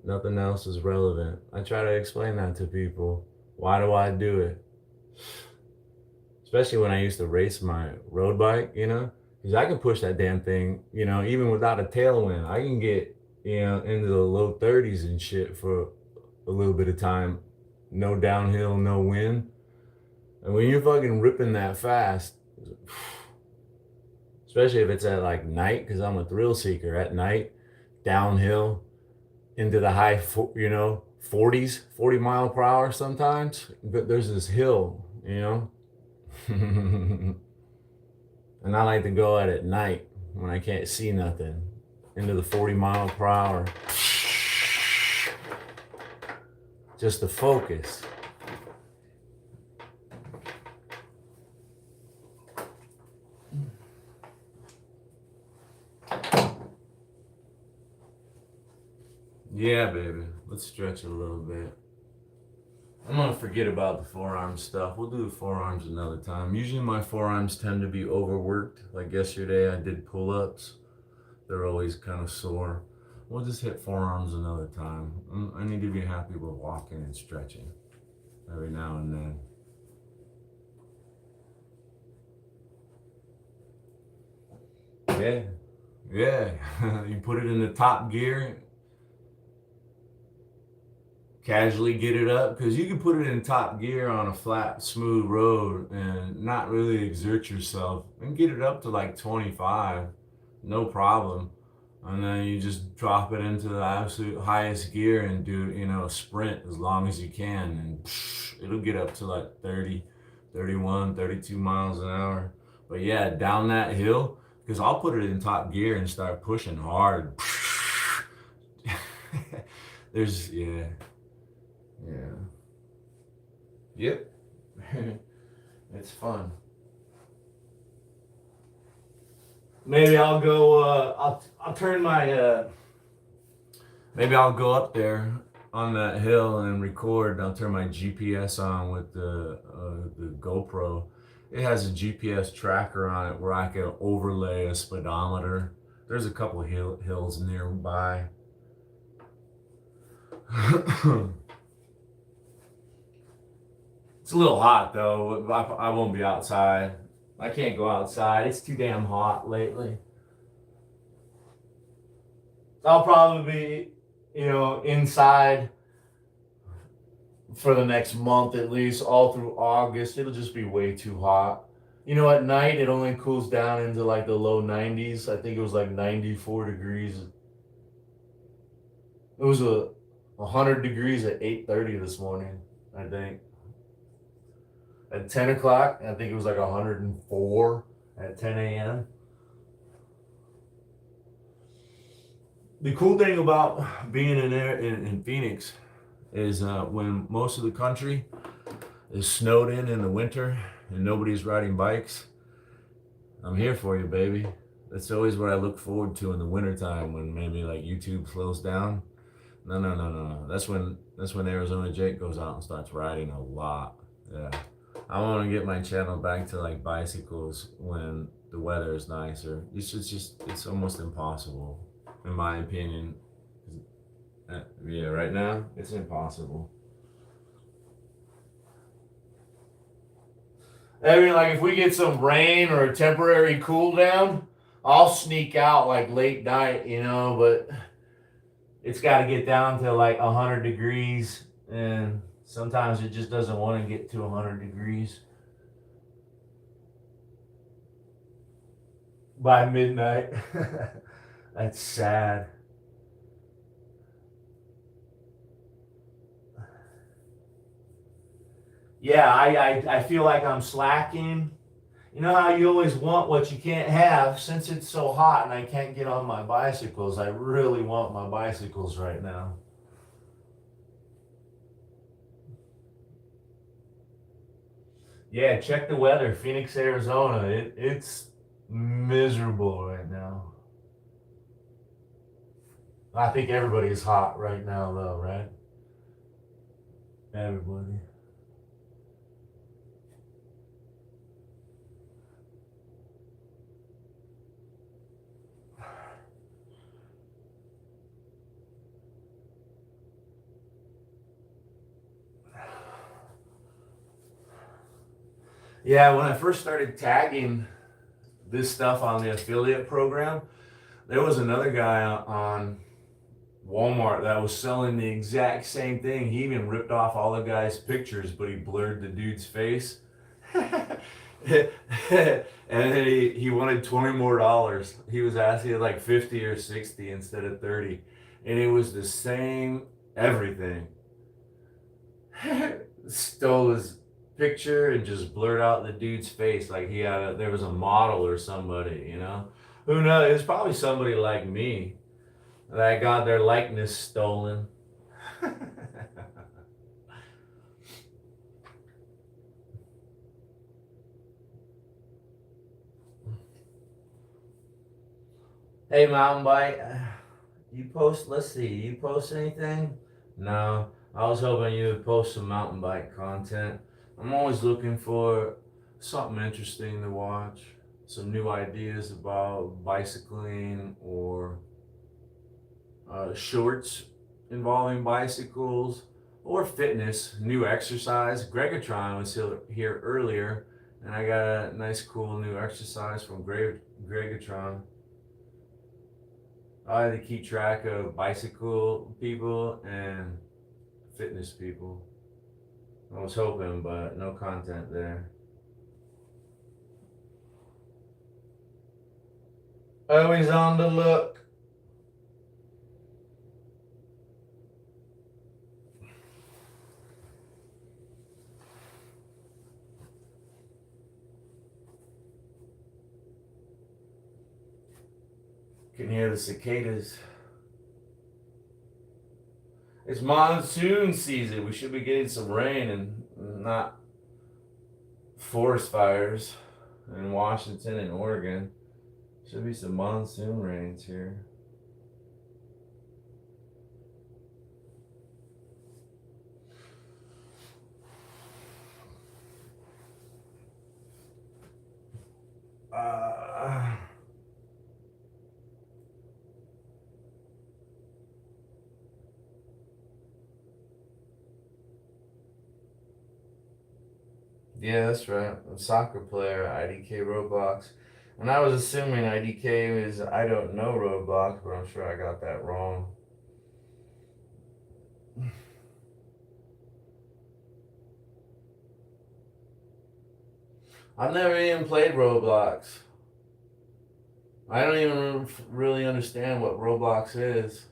Nothing else is relevant. I try to explain that to people. Why do I do it? Especially when I used to race my road bike, because I can push that damn thing, even without a tailwind. I can get, into the low 30s and shit for a little bit of time. No downhill, no wind. And when you're fucking ripping that fast, especially if it's at like night, because I'm a thrill seeker at night, downhill into the high, 40s, 40 mile per hour sometimes. But there's this hill, and I like to go at night when I can't see nothing, into the 40 mile per hour, just to focus. Yeah, baby. Let's stretch a little bit. I'm gonna forget about the forearm stuff. We'll do the forearms another time. Usually my forearms tend to be overworked. Like yesterday, I did pull-ups. They're always kind of sore. We'll just hit forearms another time. I need to be happy with walking and stretching every now and then. Yeah, yeah. You put it in the top gear, casually get it up, because you can put it in top gear on a flat, smooth road and not really exert yourself and get it up to like 25, no problem. And then you just drop it into the absolute highest gear and do, a sprint as long as you can. And it'll get up to like 30, 31, 32 miles an hour. But yeah, down that hill, because I'll put it in top gear and start pushing hard. Yeah. Yeah. Yep. It's fun. Maybe I'll go. I'll turn my. Maybe I'll go up there on that hill and record. I'll turn my GPS on with the GoPro. It has a GPS tracker on it where I can overlay a speedometer. There's a couple hills nearby. It's a little hot though. I won't be outside. I can't go outside. It's too damn hot lately. I'll probably be, inside for the next month at least, all through August. It'll just be way too hot. At night it only cools down into like the low 90s. I think it was like 94 degrees. It was 100 degrees at 8:30 this morning, I think. At 10 o'clock, I think it was like 104 at 10 a.m. The cool thing about being in Phoenix is when most of the country is snowed in the winter and nobody's riding bikes, I'm here for you, baby. That's always what I look forward to in the wintertime, when maybe like YouTube slows down. No. That's when Arizona Jake goes out and starts riding a lot. Yeah. I want to get my channel back to like bicycles when the weather is nicer. It's almost impossible, in my opinion. Yeah, right now it's impossible. I mean, like if we get some rain or a temporary cool down, I'll sneak out like late night, but it's got to get down to like 100 degrees, and sometimes it just doesn't want to get to 100 degrees by midnight. That's sad. Yeah, I feel like I'm slacking. You know how you always want what you can't have? Since it's so hot and I can't get on my bicycles, I really want my bicycles right now. Yeah, check the weather. Phoenix, Arizona. It's miserable right now. I think everybody's hot right now, though, right? Everybody. Yeah, when I first started tagging this stuff on the affiliate program, there was another guy on Walmart that was selling the exact same thing. He even ripped off all the guy's pictures, but he blurred the dude's face. And then he wanted $20 more. He was asking like 50 or 60 instead of 30. And it was the same everything. Stole his picture and just blurred out the dude's face like there was a model or somebody, you know? Who knows? It's probably somebody like me that got their likeness stolen. Hey, mountain bike, let's see, you post anything? No, I was hoping you would post some mountain bike content. I'm always looking for something interesting to watch, some new ideas about bicycling or shorts involving bicycles or fitness, new exercise. Gregatron was here earlier, and I got a nice, cool new exercise from Gregatron. I had to keep track of bicycle people and fitness people. I was hoping, but no content there. Always on the look. Can hear the cicadas. It's monsoon season. We should be getting some rain and not forest fires in Washington and Oregon. Should be some monsoon rains here. Uh, yeah, that's right. I'm a soccer player, IDK Roblox. And I was assuming IDK was I don't know Roblox, but I'm sure I got that wrong. I've never even played Roblox. I don't even really understand what Roblox is.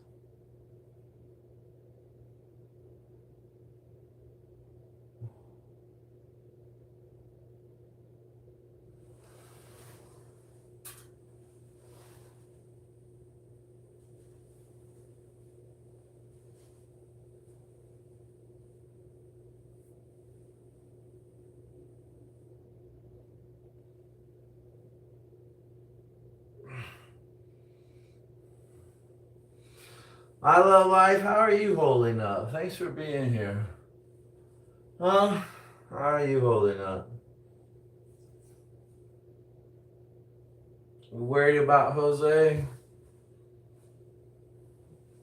I love life. How are you holding up? Thanks for being here. Huh? How are you holding up? Worried about Jose?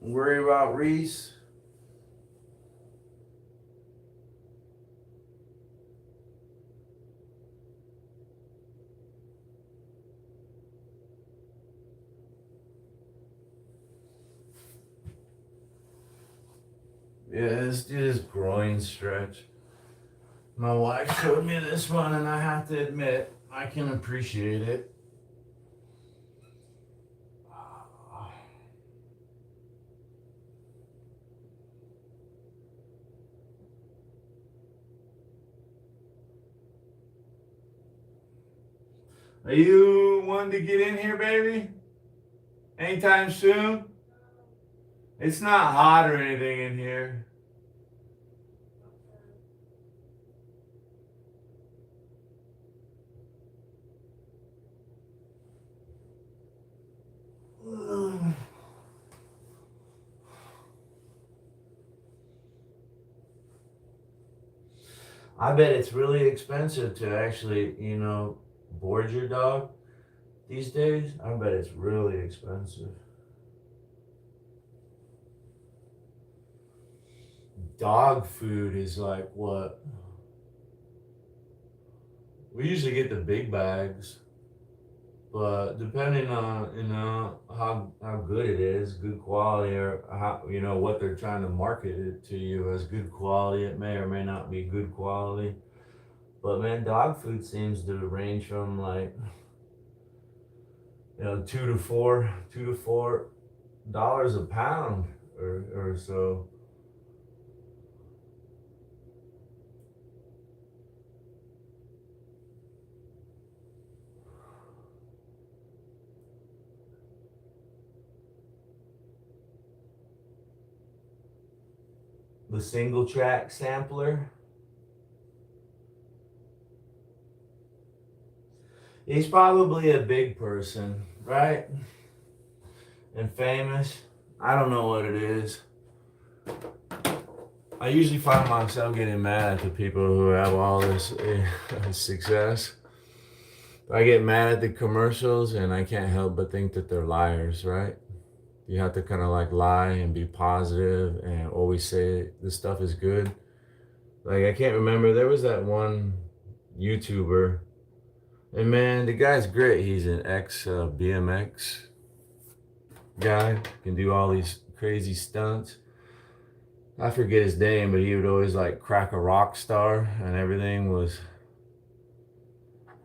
Worried about Reese? Yeah, this dude's groin stretch. My wife showed me this one, and I have to admit, I can appreciate it. Are you wanting to get in here, baby? Anytime soon? It's not hot or anything in here. I bet it's really expensive to actually, board your dog these days. I bet it's really expensive. Dog food is like what? We usually get the big bags, but depending on how good it is, good quality, or how what they're trying to market it to you as good quality, it may or may not be good quality. But man, dog food seems to range from like, $2 to $4 a pound or so. The single track sampler. He's probably a big person, right? And famous. I don't know what it is. I usually find myself getting mad at the people who have all this success. I get mad at the commercials and I can't help but think that they're liars, right? You have to kind of like lie and be positive and always say this stuff is good. Like, I can't remember, there was that one YouTuber, and man, the guy's great. He's an ex BMX guy, can do all these crazy stunts. I forget his name, but he would always like crack a rock star and everything was,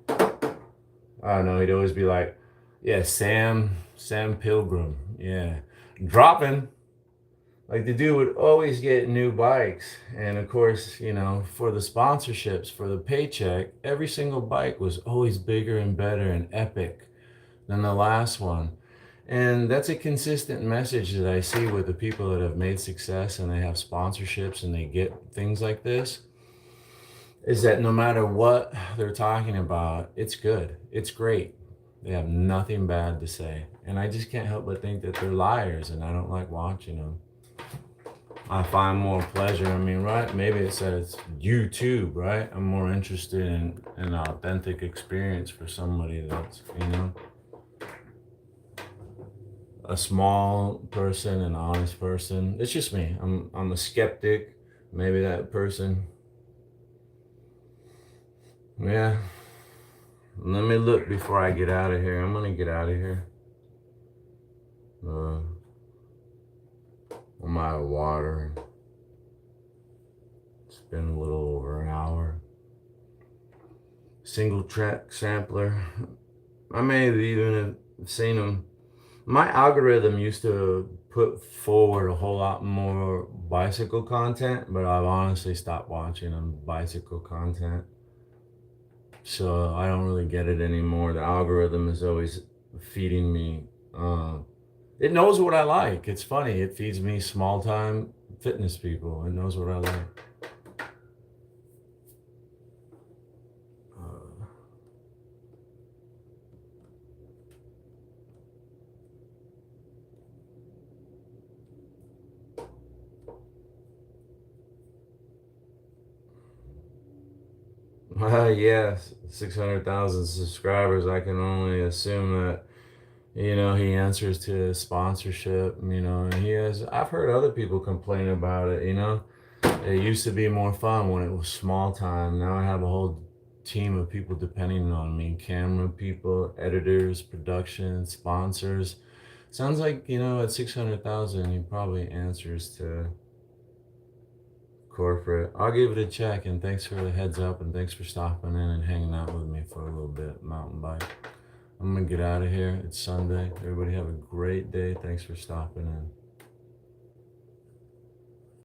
I don't know, he'd always be like, yeah, Sam Pilgrim, yeah, dropping. Like, the dude would always get new bikes. And of course, for the sponsorships, for the paycheck, every single bike was always bigger and better and epic than the last one. And that's a consistent message that I see with the people that have made success and they have sponsorships and they get things like this, is that no matter what they're talking about, it's good. It's great. They have nothing bad to say. And I just can't help but think that they're liars, and I don't like watching them. I find more pleasure. I mean, right? Maybe it says YouTube, right? I'm more interested in an authentic experience for somebody that's, a small person, an honest person. It's just me. I'm a skeptic. Maybe that person. Yeah. Let me look before I get out of here. I'm gonna get out of here. I'm out of water. It's been a little over an hour. Single track sampler. I may have even seen them. My algorithm used to put forward a whole lot more bicycle content, but I've honestly stopped watching bicycle content. So I don't really get it anymore. The algorithm is always feeding me. It knows what I like. It's funny. It feeds me small time fitness people. It knows what I like. Yes, 600,000 subscribers. I can only assume that, he answers to his sponsorship, and he has, I've heard other people complain about it, It used to be more fun when it was small time. Now I have a whole team of people depending on me, camera people, editors, production, sponsors. Sounds like, at 600,000, he probably answers to corporate. I'll give it a check, and thanks for the heads up, and thanks for stopping in and hanging out with me for a little bit, mountain bike. I'm gonna get out of here. It's Sunday. Everybody have a great day. Thanks for stopping in.